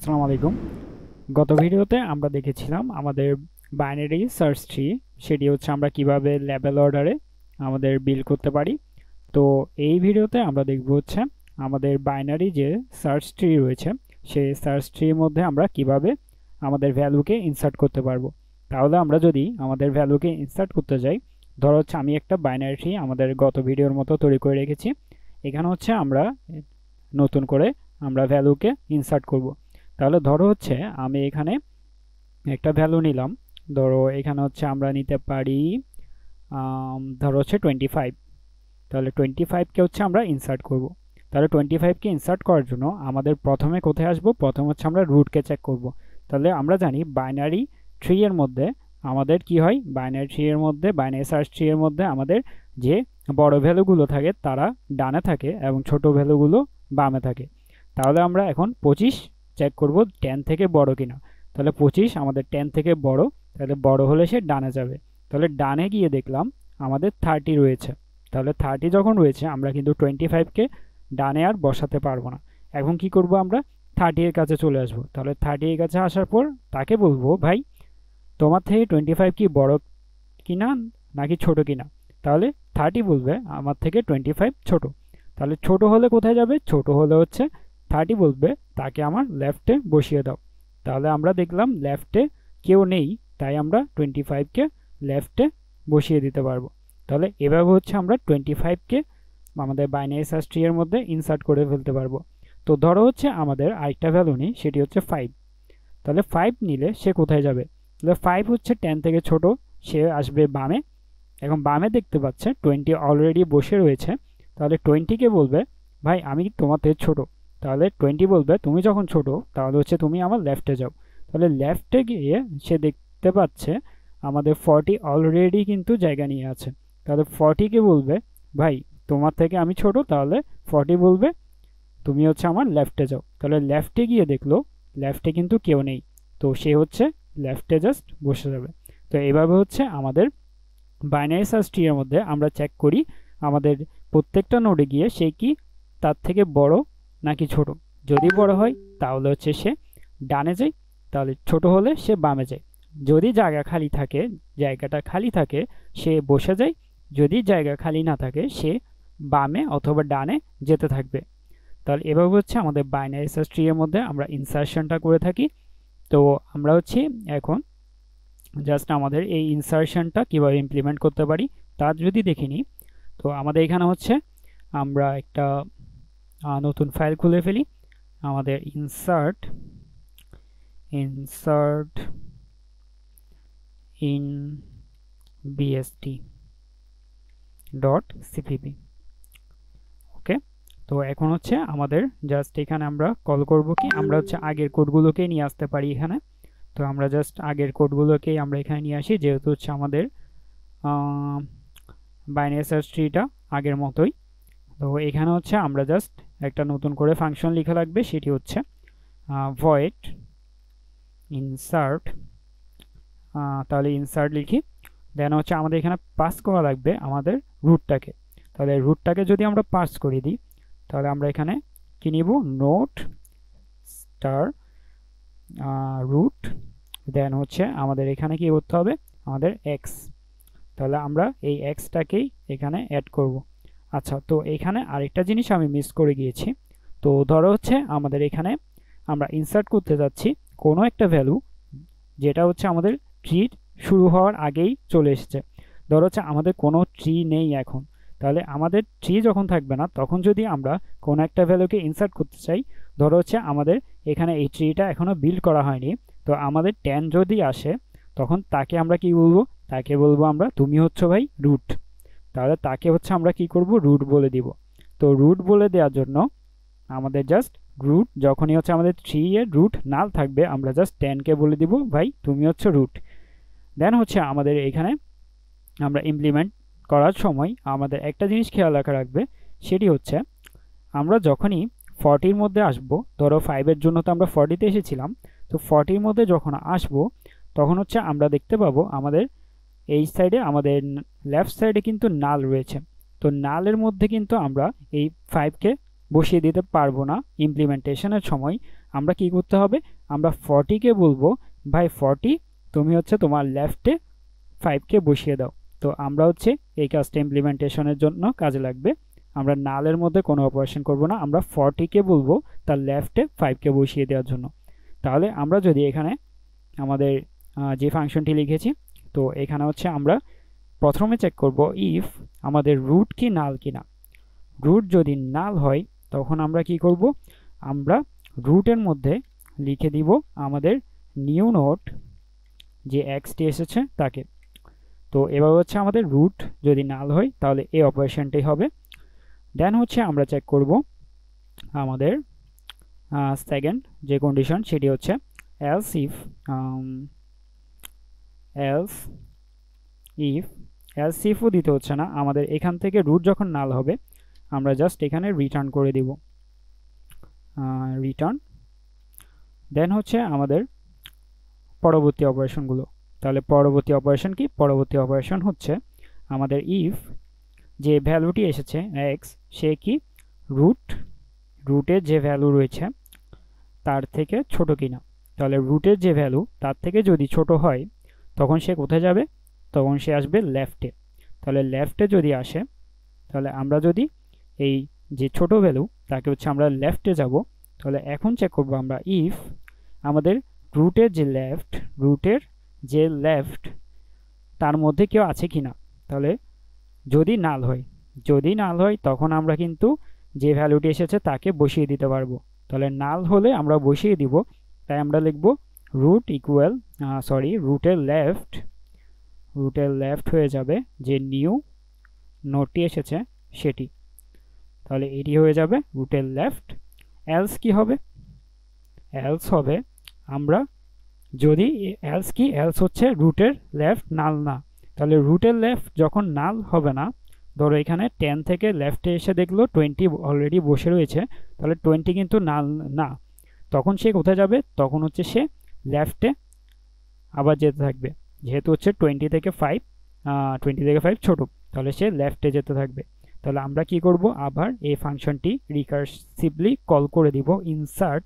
আসসালামু আলাইকুম। গত ভিডিওতে আমরা দেখেছিলাম আমাদের বাইনারি সার্চ ট্রি, সেটি হচ্ছে আমরা কিভাবে লেভেল অর্ডারে আমাদের বিল্ড করতে পারি। তো এই ভিডিওতে আমরা দেখব হচ্ছে আমাদের বাইনারি যে সার্চ ট্রি রয়েছে সেই সার্চ ট্রির মধ্যে আমরা কিভাবে আমাদের ভ্যালুকে ইনসার্ট করতে পারবো। তাহলে আমরা যদি আমাদের ভ্যালুকে ইনসার্ট করতে যাই, ধরো হচ্ছে আমি একটা বাইনারি ট্রি আমাদের গত ভিডিওর মতো তৈরি করে রেখেছি। এখানে হচ্ছে আমরা নতুন করে আমরা ভ্যালুকে ইনসার্ট করব। তাহলে ধরো হচ্ছে আমি এখানে একটা ভ্যালু নিলাম। ধরো এখানে হচ্ছে আমরা নিতে পারি ধরো হচ্ছে 25। তাহলে 25কে হচ্ছে আমরা ইনসার্ট করব। তাহলে 25কে ইনসার্ট করার জন্য আমাদের প্রথমে কোথায় আসবো? প্রথম হচ্ছে আমরা রুটকে চেক করব। তাহলে আমরা জানি বাইনারি ট্রি এর মধ্যে আমাদের কি হয়, বাইনারি ট্রি এর মধ্যে, বাইনারি সার্চ ট্রি এর মধ্যে আমাদের যে বড় ভ্যালুগুলো থাকে তারা ডানে থাকে এবং ছোট ভ্যালুগুলো বামে থাকে। তাহলে আমরা এখন 25 চেক করব 10 থেকে বড় কিনা। তাহলে 25 আমাদের 10 থেকে বড়, তাহলে বড় হলে সে ডানে যাবে। তাহলে ডানে গিয়ে দেখলাম আমাদের 30 রয়েছে। তাহলে 30 যখন রয়েছে আমরা কিন্তু 25কে ডানে আর বসাতে পারবো না। এখন কি করব, আমরা 30 এর কাছে চলে আসব। তাহলে 30 এর কাছে আসার পর তাকে বলবো, ভাই তোমার থেকে 25 কি বড় কিনা নাকি ছোট কিনা? তাহলে 30 বলবে আমার থেকে 25 ছোট। তাহলে ছোট হলে কোথায় যাবে? ছোট হলে হচ্ছে 30 বলবে তাকে আমার লেফটে বসিয়ে দাও। তাহলে আমরা দেখলাম লেফটে কেউ নেই, তাই আমরা 25কে লেফটে বসিয়ে দিতে পারবো। তাহলে এভাবে হচ্ছে আমরা 25কে আমাদের বাইনারি সার্চ ট্রি এর মধ্যে ইনসার্ট করে ফেলতে পারবো। তো ধরো হচ্ছে আমাদের আরেকটা ভ্যালু নেই, সেটি হচ্ছে 5। তাহলে 5 নিলে সে কোথায় যাবে? তাহলে 5 হচ্ছে 10 থেকে ছোট, সে আসবে বামে। এখন বামে দেখতে পাচ্ছে 20 অলরেডি বসে রয়েছে। তাহলে 20কে বলবে, ভাই আমি তোমার থেকে ছোট। তাহলে 20 বলবে, তুমি যখন ছোট তাহলে হচ্ছে তুমি আমার লেফটে যাও। তাহলে লেফটে গিয়ে সে দেখতে পাচ্ছে আমাদের 40 অলরেডি কিন্তু জায়গা নিয়ে আছে। তাহলে 40কে বলবে, ভাই তোমার থেকে আমি ছোট। তাহলে 40 বলবে তুমি হচ্ছে আমার লেফটে যাও। তাহলে লেফটে গিয়ে দেখলো লেফটে কিন্তু কেউ নেই, তো সে হচ্ছে লেফটে জাস্ট বসে যাবে। তো এইভাবে হচ্ছে আমাদের বাইনারি সার্চ ট্রি এর মধ্যে আমরা চেক করি আমাদের প্রত্যেকটা নোডে গিয়ে সে কি তার থেকে বড় নাকি ছোট। যদি বড় হয় তাহলে হচ্ছে সে ডানে যায়, তাহলে ছোট হলে সে বামে যায়। যদি জায়গা খালি থাকে, জায়গাটা খালি থাকে, সে বসে যায়। যদি জায়গা খালি না থাকে সে বামে অথবা ডানে যেতে থাকবে। তাহলে এভাবে হচ্ছে আমাদের বাইনারি সার্চ ট্রি এর মধ্যে আমরা ইনসার্শনটা করে থাকি। তো আমরা হচ্ছে এখন জাস্ট আমাদের এই ইনসার্শনটা কিভাবে ইমপ্লিমেন্ট করতে পারি তা যদি দেখে নিই। তো আমাদের এখানে হচ্ছে আমরা একটা নতুন ফাইল খুলে ফেলি। আমাদের insert in bst dot CPP. Okay, তো এখন হচ্ছে আমাদের জাস্ট এখানে আমরা কল করব কি, আমরা হচ্ছে আগের কোডগুলোকে নিয়ে আসতে পারি এখানে। তো আমরা জাস্ট আগের কোডগুলোকেই আমরা এখানে নিয়ে আসি, যেহেতু হচ্ছে আমাদের বাইনারি সার্চ ট্রিটা আগের মতোই। তো এখানে হচ্ছে আমরা জাস্ট একটা নতুন করে ফাংশন লিখা লাগবে, সেটি হচ্ছে ভয়েড ইনসার্ট। তাহলে ইনসার্ট লিখি, দেন হচ্ছে আমাদের এখানে পাস করা লাগবে আমাদের রুটটাকে। তাহলে রুটটাকে যদি আমরা পাস করে দিই তাহলে আমরা এখানে কি নিব, নোট স্টার রুট, দেন হচ্ছে আমাদের এখানে কি করতে হবে, আমাদের এক্স। তাহলে আমরা এই এক্সটাকেই এখানে অ্যাড করব। আচ্ছা, তো এখানে আরেকটা জিনিস আমি মিস করে গিয়েছি। তো ধরো হচ্ছে আমাদের এখানে আমরা ইনসার্ট করতে যাচ্ছি কোনো একটা ভ্যালু যেটা হচ্ছে আমাদের ট্রি শুরু হওয়ার আগেই চলে এসেছে। ধরো হচ্ছে আমাদের কোনো ট্রি নেই এখন। তাহলে আমাদের ট্রি যখন থাকবে না তখন যদি আমরা কোনো একটা ভ্যালুকে ইনসার্ট করতে চাই, ধরো হচ্ছে আমাদের এখানে এই ট্রিটা এখনও বিল্ড করা হয়নি, তো আমাদের 10 যদি আসে তখন তাকে আমরা কি বলবো, তাকে বলবো আমরা তুমি হচ্ছে ভাই রুট। তাহলে তাকে হচ্ছে আমরা কি করব, রুট বলে দিব। তো রুট বলে দেওয়ার জন্য আমাদের জাস্ট রুট যখনই হচ্ছে আমাদের 3 এর রুট নাল থাকবে আমরা জাস্ট 10কে বলে দিব ভাই তুমি হচ্ছে রুট। দেন হচ্ছে আমাদের এখানে আমরা ইমপ্লিমেন্ট করার সময় আমাদের একটা জিনিস খেয়াল রাখা রাখবে, সেটি হচ্ছে আমরা যখনই 40-র মধ্যে আসব, ধরো 5-এর জন্য তো আমরা 40-তে এসেছিলাম, তো 40-র মধ্যে যখন আসব তখন হচ্ছে আমরা দেখতে পাবো আমাদের এই সাইডে আমাদের লেফট সাইডে কিন্তু নাল রয়েছে। তো নালের মধ্যে কিন্তু আমরা এই 5কে বসিয়ে দিতে পারবো না ইমপ্লিমেন্টেশনের সময়। আমরা কি করতে হবে, আমরা 40 কে বলবো ভাই 40 তুমি হচ্ছে তোমার লেফটে 5 কে বসিয়ে দাও। তো আমরা হচ্ছে এই কাজটা ইমপ্লিমেন্টেশনের জন্য কাজে লাগবে। আমরা নালের মধ্যে কোনো অপারেশন করব না, আমরা 40 কে বলবো তার লেফটে 5 কে বসিয়ে দেওয়ার জন্য। তাহলে আমরা যদি এখানে আমাদের যে ফাংশনটি লিখেছি, তো এখানে হচ্ছে আমরা প্রথমে চেক করব ইফ আমাদের রুট কি নাল কিনা। রুট যদি নাল হয় তখন আমরা কি করব, আমরা রুটের মধ্যে লিখে দিব আমাদের নিউ নোড যে এক্সটি এসেছে তাকে। তো এবার হচ্ছে আমাদের রুট যদি নাল হয় তাহলে এই অপারেশনটাই হবে। দেন হচ্ছে আমরা চেক করব আমাদের সেকেন্ড যে কন্ডিশন সেটি হচ্ছে এলস ইফ এলস ইফও দিতে হচ্ছে না, আমাদের এখান থেকে রুট যখন নাল হবে আমরা জাস্ট এখানে রিটার্ন করে দিব রিটার্ন। দেন হচ্ছে আমাদের পরবর্তী অপারেশনগুলো। তাহলে পরবর্তী অপারেশন কি, পরবর্তী অপারেশন হচ্ছে আমাদের ইফ যে ভ্যালুটি এসেছে এক্স সে কি রুটের যে ভ্যালু রয়েছে তার থেকে ছোট কিনা। তাহলে রুটের যে ভ্যালু তার থেকে যদি ছোট হয় তখন সে কোথায় যাবে, তখন সে আসবে লেফটে। তাহলে লেফটে যদি আসে তাহলে আমরা যদি এই যে ছোট ভ্যালু তাকে হচ্ছে আমরা লেফটে যাব। তাহলে এখন চেক করব আমরা ইফ আমাদের রুটের যে লেফট তার মধ্যে কেউ আছে কিনা। তাহলে যদি নাল হয় তখন আমরা কিন্তু যে ভ্যালুটি এসেছে তাকে বসিয়ে দিতে পারবো। তাহলে নাল হলে আমরা বসিয়ে দিব, তাই আমরা লিখব রুট ইকুয়াল রুটের লেফট হয়ে যাবে যে নিউ নোডটি এসেছে সেটি। তাহলে এটি হয়ে যাবে রুটের লেফট। এলস কি হবে, এলস হবে আমরা যদি এলস হচ্ছে রুটের লেফট নাল না। তাহলে রুটের লেফট যখন নাল হবে না, ধরো এখানে 10 থেকে লেফটে এসে দেখলো 20 অলরেডি বসে রয়েছে, তাহলে 20 কিন্তু নাল না, তখন সে কোথায় যাবে, তখন হচ্ছে সে লেফটে আবার যেতে থাকবে। যেহেতু হচ্ছে 20 থেকে 5 ছোট, তাহলে সে লেফটে যেতে থাকবে। তাহলে আমরা কি করব, আবার এই ফাংশনটি রিকার্সিভলি কল করে দিব ইনসার্ট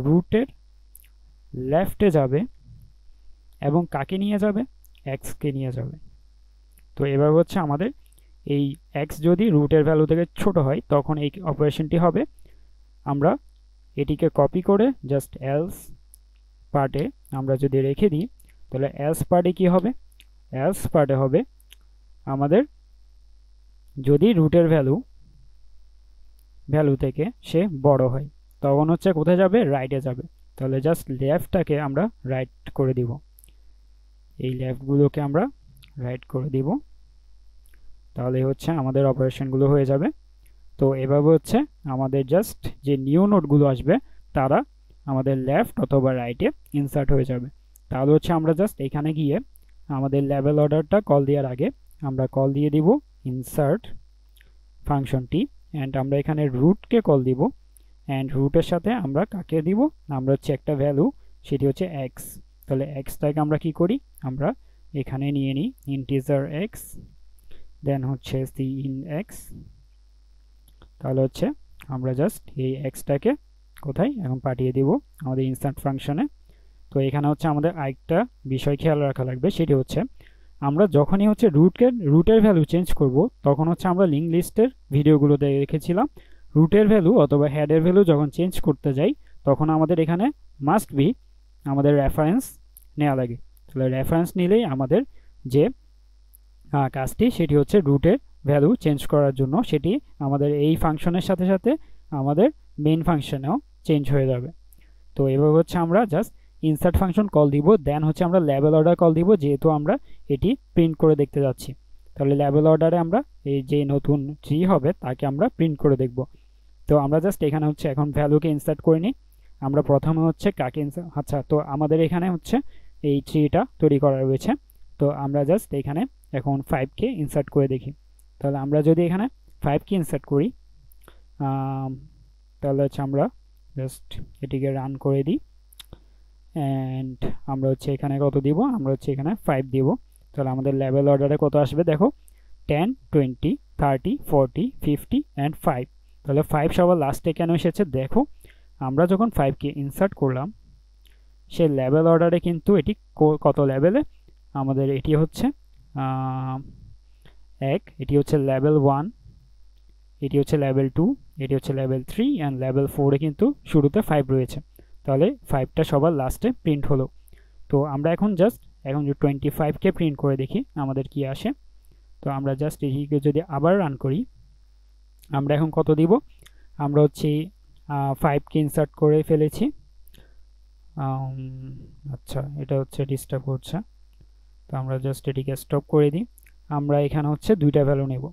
রুটের লেফটে যাবে এবং কাকে নিয়ে যাবে, এক্সকে নিয়ে যাবে। তো এবার হচ্ছে আমাদের এই এক্স যদি রুটের ভ্যালু থেকে ছোট হয় তখন এই অপারেশনটি হবে। আমরা এটিকে কপি করে জাস্ট এলস পার্টে আমরা যদি রেখে দিই, তাহলে এলস পার্টে কি হবে, এলস পার্টে হবে আমাদের যদি রুটের ভ্যালু থেকে সে বড় হয় তখন হচ্ছে কোথায় যাবে, রাইটে যাবে। তাহলে জাস্ট লেফটটাকে আমরা রাইট করে দিব, এই লেফটগুলোকে আমরা রাইট করে দিব। তাহলে হচ্ছে আমাদের অপারেশনগুলো হয়ে যাবে। তো এভাবে হচ্ছে আমাদের জাস্ট যে নিউ নোডগুলো আসবে তারা আমাদের লেফট অথবা রাইটে ইনসার্ট হয়ে যাবে। তাহলে হচ্ছে আমরা জাস্ট এখানে গিয়ে আমাদের লেভেল অর্ডারটা কল দেওয়ার আগে আমরা কল দিয়ে দিব ইনসার্ট ফাংশনটি, অ্যান্ড আমরা এখানে রুটকে কল দিব, অ্যান্ড রুটের সাথে আমরা কাকে দিব, আমরা হচ্ছে একটা ভ্যালু সেটি হচ্ছে এক্স। তাহলে এক্সটাকে আমরা কি করি, আমরা এখানে নিয়ে নিই ইন্টিজার এক্স, দেন হচ্ছে সি ইন এক্স। তাহলে হচ্ছে আমরা জাস্ট এই এক্সটাকে কোথায় এখন পাঠিয়ে দিব আমাদের ইনস্ট্যান্ট ফাংশনে। তো এখানে হচ্ছে আমাদের আরেকটা বিষয় খেয়াল রাখা লাগবে, সেটি হচ্ছে আমরা যখনই হচ্ছে রুটের ভ্যালু চেঞ্জ করব তখন হচ্ছে আমরা লিঙ্ক লিস্টের ভিডিওগুলোতে রেখেছিলাম রুটের ভ্যালু অথবা হেডের ভ্যালু যখন চেঞ্জ করতে যাই তখন আমাদের এখানে মাস্ট বি আমাদের রেফারেন্স নেওয়া লাগে। তাহলে রেফারেন্স নিলেই আমাদের যে কাজটি সেটি হচ্ছে রুটের ভ্যালু চেঞ্জ করার জন্য সেটি আমাদের এই ফাংশনের সাথে সাথে আমাদের মেইন ফাংশনেও চেঞ্জ হয়ে যাবে। তো এভাবে হচ্ছে আমরা জাস্ট ইনসার্ট ফাংশন কল দিব, দেন হচ্ছে আমরা লেভেল অর্ডার কল দিব, যেহেতু আমরা এটি প্রিন্ট করে দেখতে যাচ্ছি। তাহলে লেভেল অর্ডারে আমরা এই যে নতুন ট্রি হবে তাকে আমরা প্রিন্ট করে দেখব। তো আমরা জাস্ট এখানে হচ্ছে এখন ভ্যালুকে ইনসার্ট করে নিই। আমরা প্রথমে হচ্ছে কাকে আচ্ছা, তো আমাদের এখানে হচ্ছে এই ট্রিটা তৈরি করা রয়েছে। তো আমরা জাস্ট এখানে এখন 5কে ইনসার্ট করে দেখি। তাহলে আমরা যদি এখানে 5কে ইনসার্ট করি তাহলে হচ্ছে আমরা জাস্ট এটিকে রান করে দিই, অ্যান্ড আমরা হচ্ছে এখানে কত দিব, আমরা হচ্ছে এখানে 5 দিব। তাহলে আমাদের লেভেল অর্ডারে কত আসবে দেখো, 10 20 30 40 50 অ্যান্ড 5। তাহলে 5 সবার লাস্টে কেন এসেছে দেখো, আমরা যখন 5কে ইনসার্ট করলাম সে লেভেল অর্ডারে কিন্তু এটি কত লেভেলে, আমাদের এটি হচ্ছে 1, এটি হচ্ছে লেভেল 1, এটি হচ্ছে লেভেল 2, এটি হচ্ছে লেভেল 3 অ্যান্ড লেভেল 4-এ কিন্তু শুরুতে 5 রয়েছে। তাহলে 5টা সবার লাস্টে প্রিন্ট হলো। তো আমরা এখন যে 25কে প্রিন্ট করে দেখি আমাদের কি আসে। তো আমরা জাস্ট এটিকে যদি আবার রান করি, আমরা এখন কত দিব, আমরা হচ্ছে 5কে ইনসার্ট করে ফেলেছি। আচ্ছা, এটা হচ্ছে ডিস্টার্ব করছে, তো আমরা জাস্ট এটিকে স্টপ করে দিই। আমরা এখানে হচ্ছে দুইটা ভ্যালু নেব।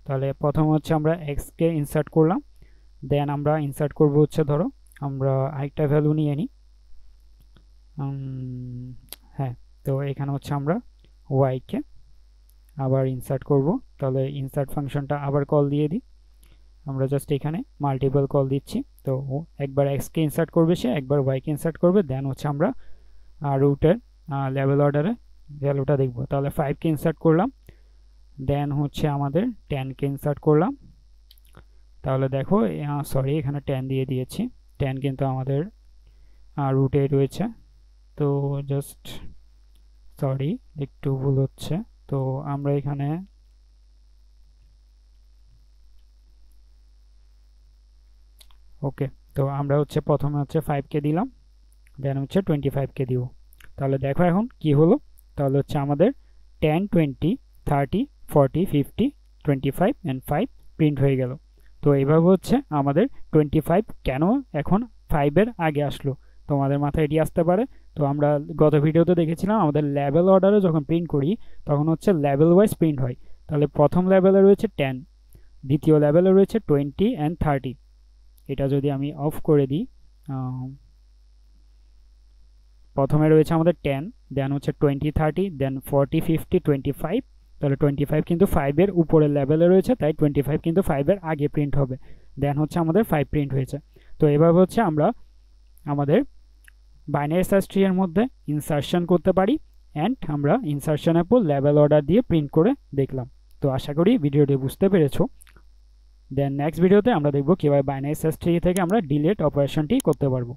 তাহলে প্রথমে হচ্ছে আমরা এক্সকে ইনসার্ট করলাম, দেন আমরা ইনসার্ট করব হচ্ছে, ধরো আমরা আরেকটা ভ্যালু নিয়ে নিই। হ্যাঁ, তো এখানে হচ্ছে আমরা ওয়াইকে আবার ইনসার্ট করব। তাহলে ইনসার্ট ফাংশনটা আবার কল দিয়ে দিই। আমরা জাস্ট এখানে মাল্টিপল কল দিচ্ছি। তো একবার এক্সকে ইনসার্ট করবে সে, একবার ওয়াইকে ইনসার্ট করবে, দেন হচ্ছে আমরা রুটের লেভেল অর্ডারে ভ্যালুটা দেখব। তাহলে 5কে ইনসার্ট করলাম, দেন হচ্ছে আমাদের 10কে ইনসার্ট করলাম। তাহলে দেখো, সরি এখানে 10 দিয়ে দিয়েছি, 10 কিন্তু আমাদের রুটে রয়েছে। তো জাস্ট সরি, একটু ভুল হচ্ছে। তো আমরা এখানে ওকে, তো আমরা হচ্ছে প্রথমে হচ্ছে 5কে দিলাম, দেন হচ্ছে 25কে দিব। তাহলে দেখো এখন কি হলো, তাহলে হচ্ছে আমাদের 10, 20, 30, 40, 50, 25 অ্যান্ড 5 প্রিন্ট হয়ে গেল। তো এইভাবে হচ্ছে আমাদের 25 কেন এখন 5-এর আগে আসলো, তোমাদের মাথায় এটি আসতে পারে। তো আমরা গত ভিডিওতে দেখেছিলাম আমাদের লেভেল অর্ডারে যখন প্রিন্ট করি তখন হচ্ছে লেভেল ওয়াইজ প্রিন্ট হয়। তাহলে প্রথম লেভেলে রয়েছে 10, দ্বিতীয় লেভেলে রয়েছে 20 অ্যান্ড 30। এটা যদি আমি অফ করে দিই, প্রথমে রয়েছে আমাদের 10, দেন হচ্ছে 20, 30, দেন 40, 50, 25। তাহলে 25 কিন্তু 5-এর উপরের লেভেলে রয়েছে, তাই 25 কিন্তু 5-এর আগে প্রিন্ট হবে। দেন হচ্ছে আমাদের 5 প্রিন্ট হয়েছে। তো এভাবে হচ্ছে আমরা আমাদের বাইনারি সার্চ ট্রি এর মধ্যে ইনসার্শন করতে পারি, অ্যান্ড আমরা ইনসার্শনের পর লেভেল অর্ডার দিয়ে প্রিন্ট করে দেখলাম। তো আশা করি ভিডিওটি বুঝতে পেরেছো। দেন নেক্সট ভিডিওতে আমরা দেখব কিভাবে বাইনারি সার্চ ট্রি থেকে আমরা ডিলিট অপারেশনটি করতে পারবো।